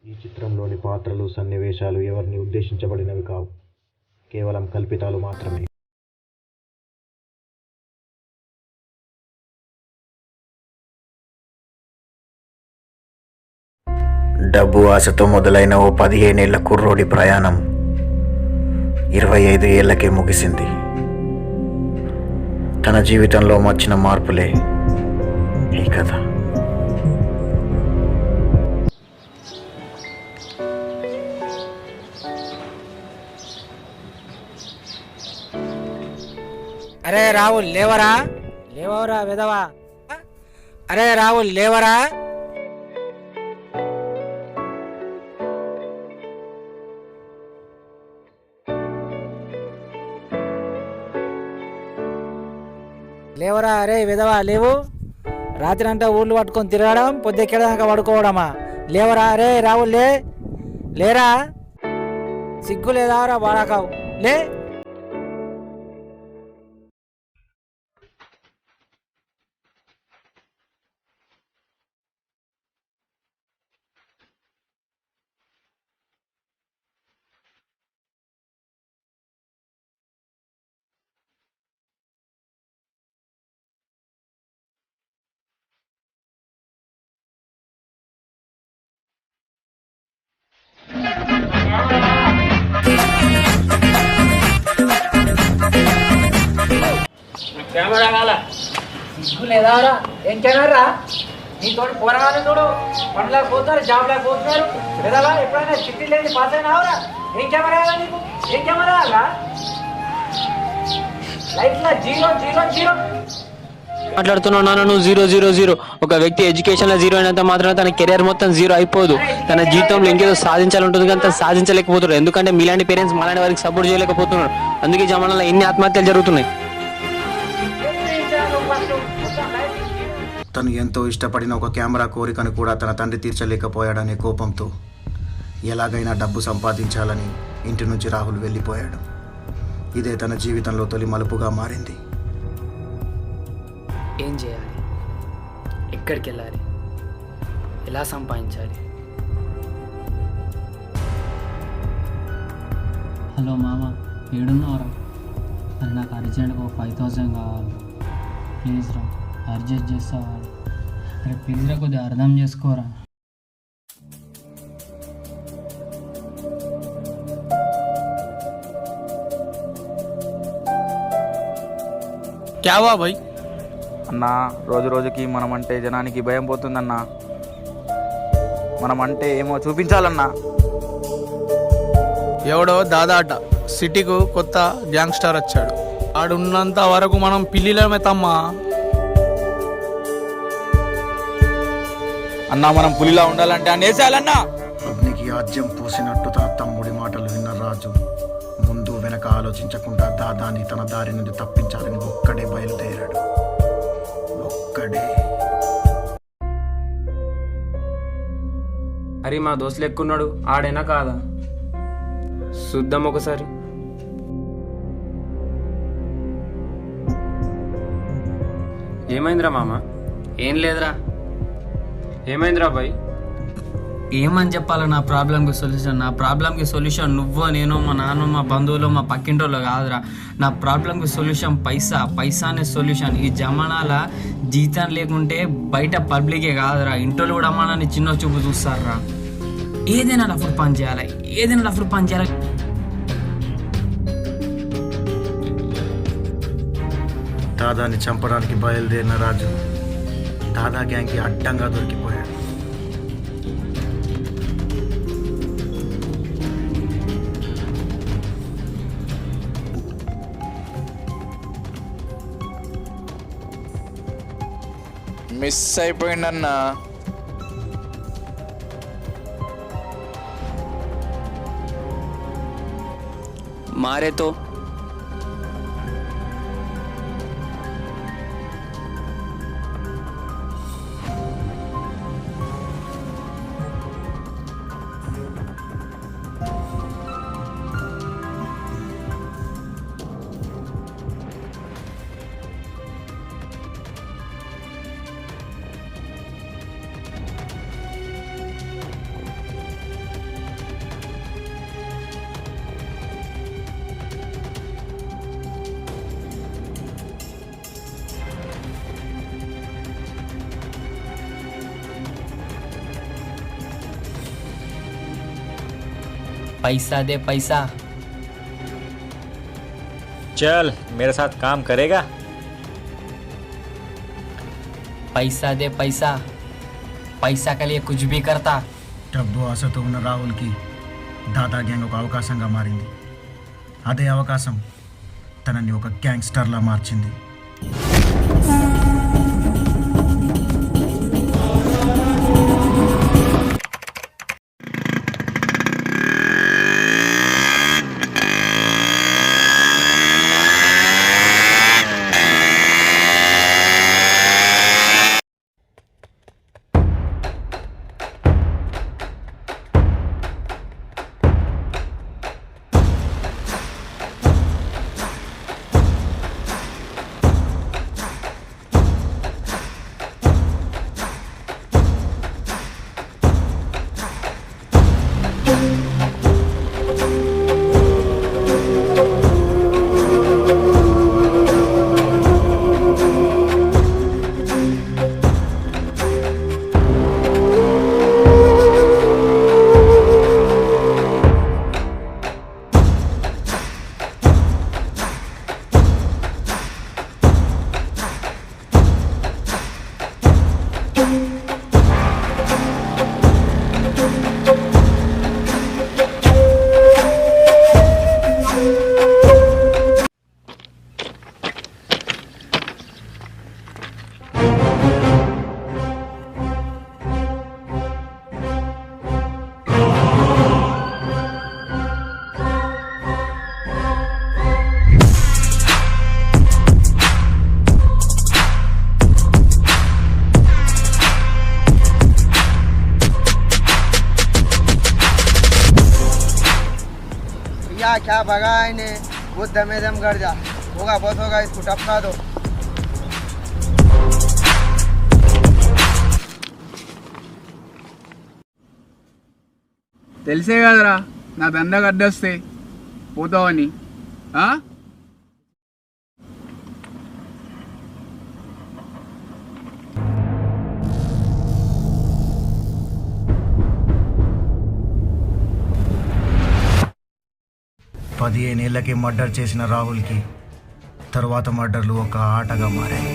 ఈ చిత్రంలోని పాత్రలు, సన్నివేశాలు ఎవరిని ఉద్దేశించబడినవి కావు, కేవలం కల్పితాలు మాత్రమే. డబ్బు ఆశతో మొదలైన ఓ 15 ఏళ్ల కుర్రోడి ప్రయాణం 25 ఏళ్లకే ముగిసింది. తన జీవితంలో వచ్చిన మార్పులే ఈ కథ. అరే రాహుల్ లేవరా, లేవరా విధవా. అరే రాహుల్ లేవరా. లేవరా అరే విధవా లేవు. రాత్రి అంతా ఊళ్ళు పట్టుకొని తిరగడం, పొద్దుకెళ్ళదాకా పడుకోవడమా. లేవరా అరే రాహుల్ లేరా. సిగ్గు లేదారా బాడాకావు లే. కెమెరా కాలా సిగ్గు లేదారా. ఏం కెమెరా నీతో పోరాగానే చూడు. పనులకు పోతున్నారు, జాబ్ లేక పోతున్నారు. విధవా ఎప్పుడైనా చిట్టి లేని పాస్ అయినావురా. ఏం కెమెరా నీకు, ఏం కెమెరా లైఫ్ లో జీరో జీరో జీరో మాట్లాడుతున్నాను. నువ్వు 0 ఒక వ్యక్తి ఎడ్యుకేషన్ లో 0 అయినంత మాత్రం తన కెరీర్ మొత్తం 0 అయిపోదు. తన జీవితంలో ఇంకేదో సాధించాలంటుంది కానీ తను సాధించలేకపోతున్నారు. ఎందుకంటే మీలాంటి పేరెంట్స్ మాలాంటి వారికి సపోర్ట్ చేయలేకపోతున్నారు. అందుకే జమానాలో ఎన్ని ఆత్మహత్యలు జరుగుతున్నాయి. తను ఎంతో ఇష్టపడిన ఒక కెమెరా కోరికను కూడా తన తండ్రి తీర్చలేకపోయాడనే కోపంతో ఎలాగైనా డబ్బు సంపాదించాలని ఇంటి నుంచి రాహుల్ వెళ్ళిపోయాడు. ఇదే తన జీవితంలో తొలి మలుపుగా మారింది. ఏం చేయాలి, ఎక్కడికి వెళ్ళాలి, ఎలా సంపాదించాలి? హలో మామ, ఏడున్నారా? అది నాకు అర్జెంట్గా ఒక 5000 కావాలి. ప్లీజ్ రా, అడ్జస్ట్ చేస్తావా? అరే ప్లీజ్ రా, కొద్దిగా అర్థం చేసుకోరా. క్యావా భయ్ అన్నా, రోజు రోజుకి మనమంటే జనానికి భయం పోతుందన్నా. మనమంటే ఏమో చూపించాలన్నా. ఎవడో దాదాట సిటీకు కొత్త గ్యాంగ్స్టర్ వచ్చాడు. ఆడున్నంత వరకు మనం పిల్లిలమే తమ్మా. అన్నా, మనం పులిలా ఉండాలంటే అనేసాలన్నా. అగ్నికి ఆజ్యం పోసినట్టు తన తమ్ముడి మాటలు విన్న రాజు ముందు వెనక ఆలోచించకుండా దాదాని తన దారి నుండి తప్పించాలని ఒక్కడే బయలుదేరాడు. ఒక్కడే. అరే మా దోస్తులు ఎక్కున్నాడు, ఆడైనా కాదా చూద్దాం ఒకసారి. ఏమైందిరా మామ? ఏం లేదురా. ఏమైందిరా బాయ్? ఏమని చెప్పాలి నా ప్రాబ్లంకి సొల్యూషన్? నా ప్రాబ్లంకి సొల్యూషన్ నువ్వు, నేను, మా నాన్న, మా బంధువులు, మా పక్కింటోళ్ళు కాదురా. నా ప్రాబ్లంకి సొల్యూషన్ పైసానే సొల్యూషన్. ఈ జమానాల జీతం లేకుంటే బయట పబ్లికే కాదురా, ఇంటోళ్ళు కూడా అమ్మానని చిన్న చూపు చూస్తారా. ఏదైనా లఫ్ట్ పని చేయాలి. దాదాని చంపడానికి బయలుదేరిన రాజు దాదా గ్యాంగ్కి అడ్డంగా దొరికిపోయాడు. మిస్ అయిపోయిందన్నా. మారేతో पैसा दे पैसा. चल मेरे साथ काम करेगा? पैसा दे पैसा. पैसा के लिए कुछ भी करता. డబ్బు ఆశతో ఉన్న రాహుల్కి దాదా గ్యాంగ్ ఒక అవకాశంగా మారింది. అదే అవకాశం తనని ఒక గ్యాంగ్స్టర్లా మార్చింది. क्या भगा इन्हें, वो दमे दम कर जा, होगा बहुत होगा, इसको टपका दो. తెలిసే కదరా నా దండకు అడ్డొస్తే పోతావని. పదిహేనేళ్లకి మర్డర్ చేసిన రాహుల్కి తర్వాత మర్డర్లు ఒక ఆటగా మారాయి.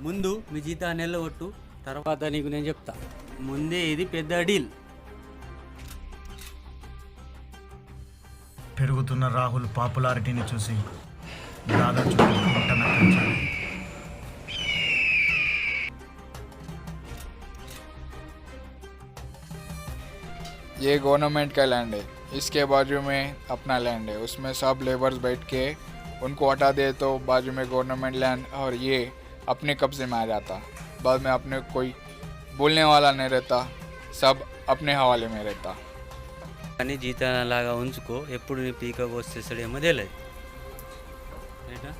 ముందు మీ జీతాన్ని వెళ్ళగొట్టు, తర్వాత నీకు నేను చెప్తా. ముందే ఇది పెద్ద డీల్. పెరుగుతున్న రాహుల్ పాపులారిటీని చూసి దాదా చుట్టూ మంటన పెంచాడు. ये गवर्नमेंट का लैंड है, इसके बाजू में अपना लैंड है, उसमें सब लेबर्स बैठ के उनको हटा दे तो बाजू में गवर्नमेंट लैंड और ये अपने कब्जे में आ जाता। बाद में अपने कोई बोलने वाला नहीं रहता, सब अपने हवाले में रहता। కానీ జీతం అలాగా ఉంచుకో, ఎప్పుడు నీ పీక వచ్చేసాడేమో తెలియదు. రైటా?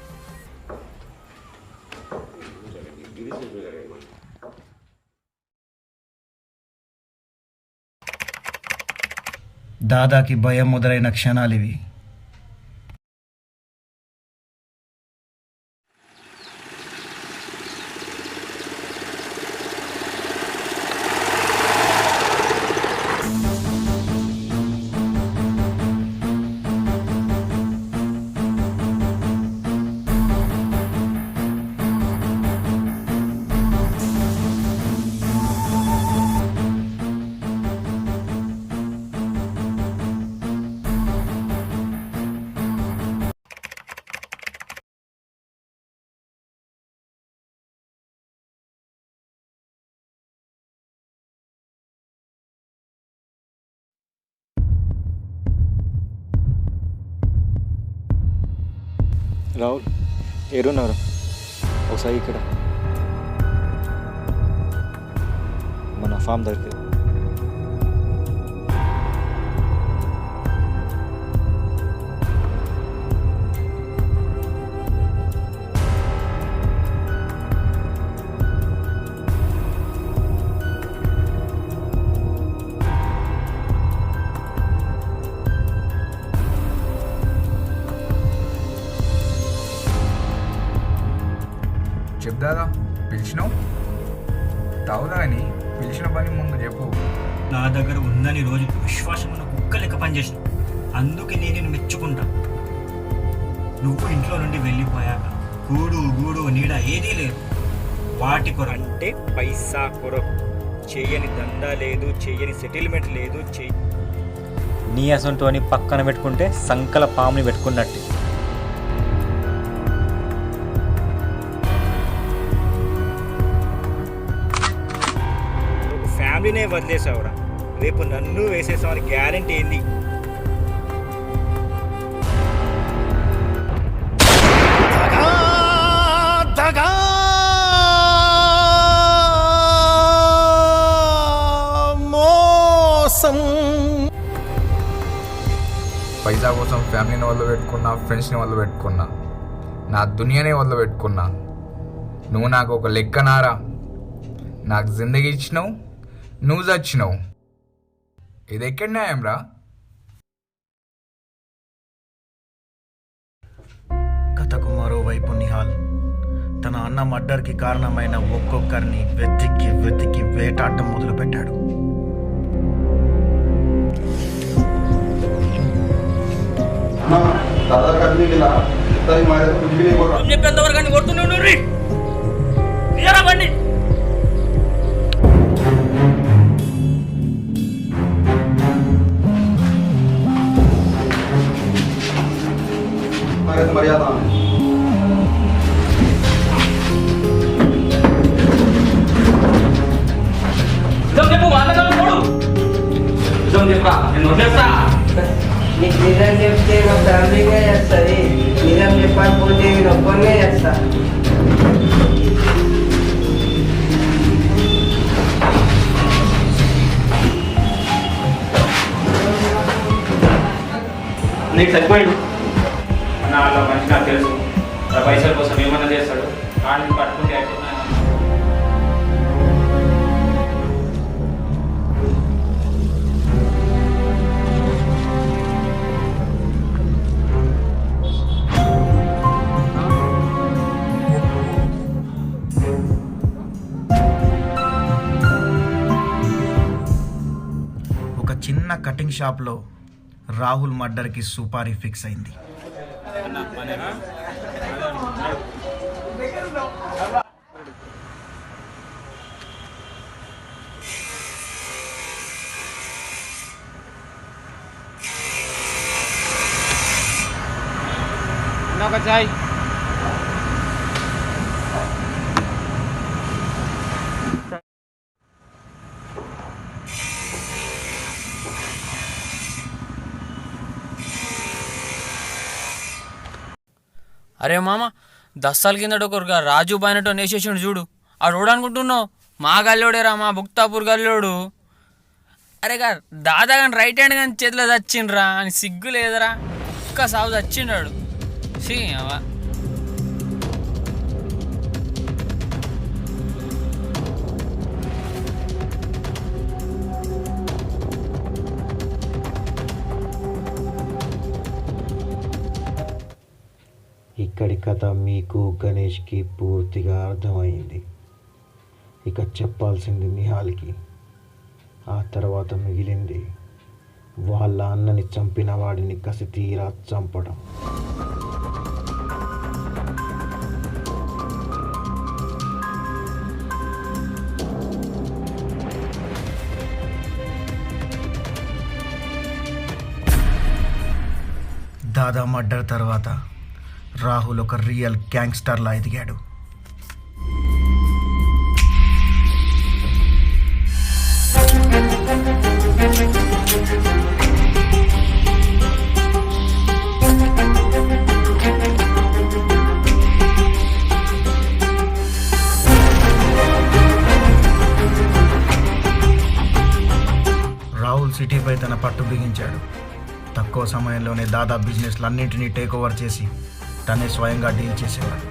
దాదాకి భయం మొదలైన క్షణాలివి. రాహుల్ ఏరున్నారు ఒకసారి ఇక్కడ మన ఫామ్ దగ్గర. చెప్దాదా పిలిచినావు తావుదా అని పిలిచిన పని ముందు చెప్పు. నా దగ్గర ఉందని రోజు విశ్వాసం ఉన్న కుక్క లెక్క పనిచేసిన, అందుకే నేను నిన్ను మెచ్చుకుంటా. నువ్వు ఇంట్లో నుండి వెళ్ళిపోయాక కూడు గూడు నీడ ఏదీ లేదు. వాటి కొరంటే పైసా కొరకు చేయని దందా లేదు, చేయని సెటిల్మెంట్ లేదు. నీ అసంటూ అని పక్కన పెట్టుకుంటే సంకల పాముని పెట్టుకున్నట్టు. ఫ్యామిలీనే వదిలేసావురా, రేపు నన్ను వేసేసామని గ్యారంటీ ఏంది? పైసా కోసం ఫ్యామిలీని వదిలిపెట్టుకున్నా, ఫ్రెండ్స్ని వదిలిపెట్టుకున్నా, నా దునియానే వదిలిపెట్టుకున్నా. నువ్వు నాకు ఒక లెక్కనారా. నాకు జిందగీ ఇచ్చినావు, నువ్వు చచ్చినావు. ఇది ఎక్కడ న్యాయం రా? కథకు మరోవైపు నిహాల్ తన అన్న మర్డర్కి కారణమైన ఒక్కొక్కరిని వెతికి వెతికి వేటాడటం మొదలుపెట్టాడు. చెప్పేంతవరకు అని కొడుతూనే ఉండు. బండి మర్యాద చెప్పు, నీకు నిజం చెప్తే నా ఫ్యామిలీగా చేస్తుంది, నిజం చెప్పకపోతే నేను ఒక్కనే చేస్తా. నీకు సరిపోయాడు నా వాళ్ళ మనిషి, నాకు తెలుసు. పైసల కోసం ఏమన్నా చేస్తాడు, కానీ పట్టుకుంటే అయిపోతున్నాను. ఒక చిన్న కటింగ్ షాప్లో రాహుల్ మర్డర్కి సుపారీ ఫిక్స్ అయింది. చాయ్ అరే మామ 10 సార్ల కిందట ఒకరుగా రాజు బాయినటో నేసేసిండు చూడు. ఆ రోడ్ అనుకుంటున్నావు మా గల్లోడేరా, మా బుక్తాపూర్ గల్లోడు. అరే గా దాదా కానీ రైట్ హ్యాండ్ కానీ చేతిలో చచ్చిండ్రా అని సిగ్గు లేదరా. ఒక్క సాగు చచ్చిండాడు. సీ అవా ఇక్కడి కథ మీకు గణేష్కి పూర్తిగా అర్థమైంది. ఇక చెప్పాల్సింది నిహాల్కి. ఆ తర్వాత మిగిలింది వాళ్ళ అన్నని చంపిన వాడిని కసి తీరా చంపడం. దాదా మర్డర్ తర్వాత రాహుల్ ఒక రియల్ గ్యాంగ్స్టర్లా ఎదిగాడు. రాహుల్ సిటీపై తన పట్టు బిగించాడు. తక్కువ సమయంలోనే దాదా బిజినెస్లన్నింటినీ టేక్ ఓవర్ చేసి తనే స్వయంగా డీల్ చేసేవాడు.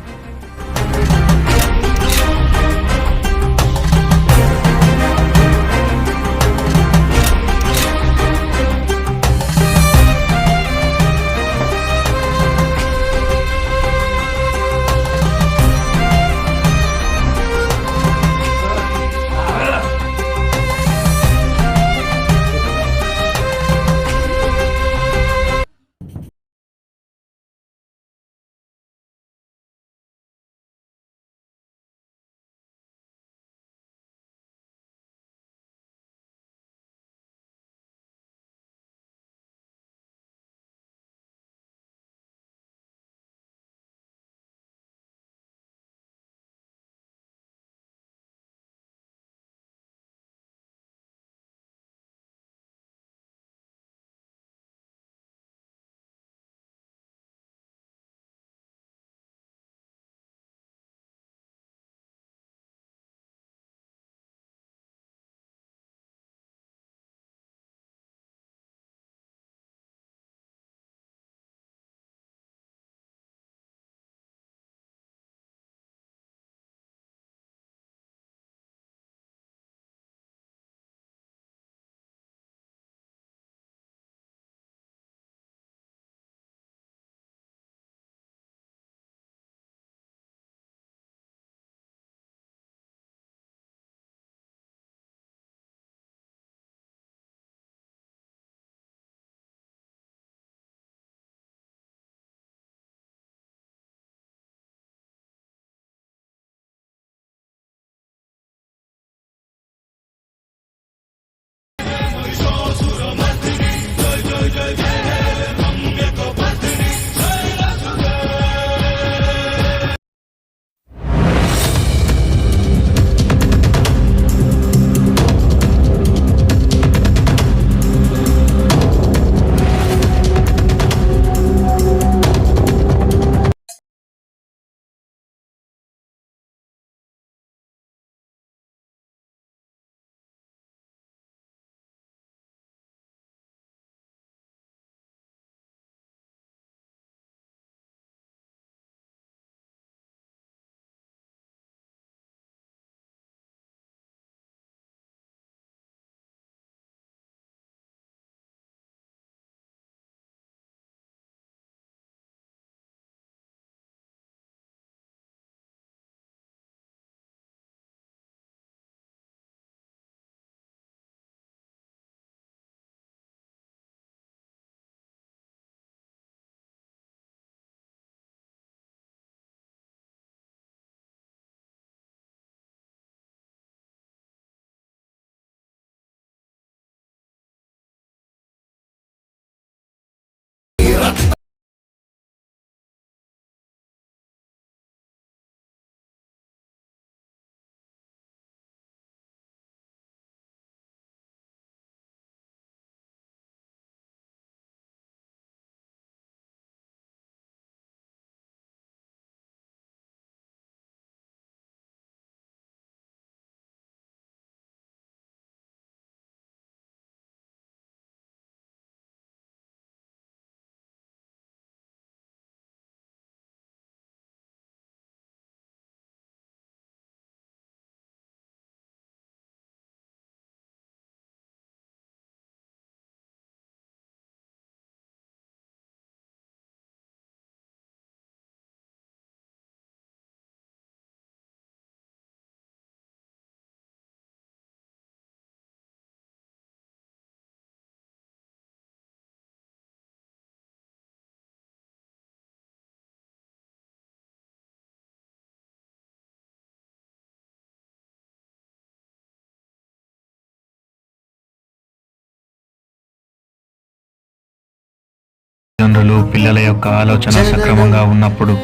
తల్లిదండ్రులు పిల్లల యొక్క ఆలోచన సక్రమంగా ఉన్నప్పుడు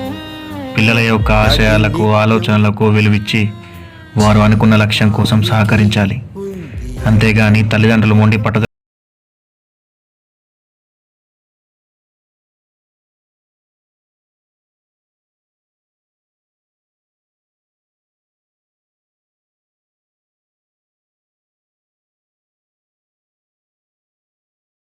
పిల్లల యొక్క ఆశయాలకు ఆలోచనలకు విలువిచ్చి వారు అనుకున్న లక్ష్యం కోసం సహకరించాలి. అంతేగాని తల్లిదండ్రులు మొండి పట్టుదల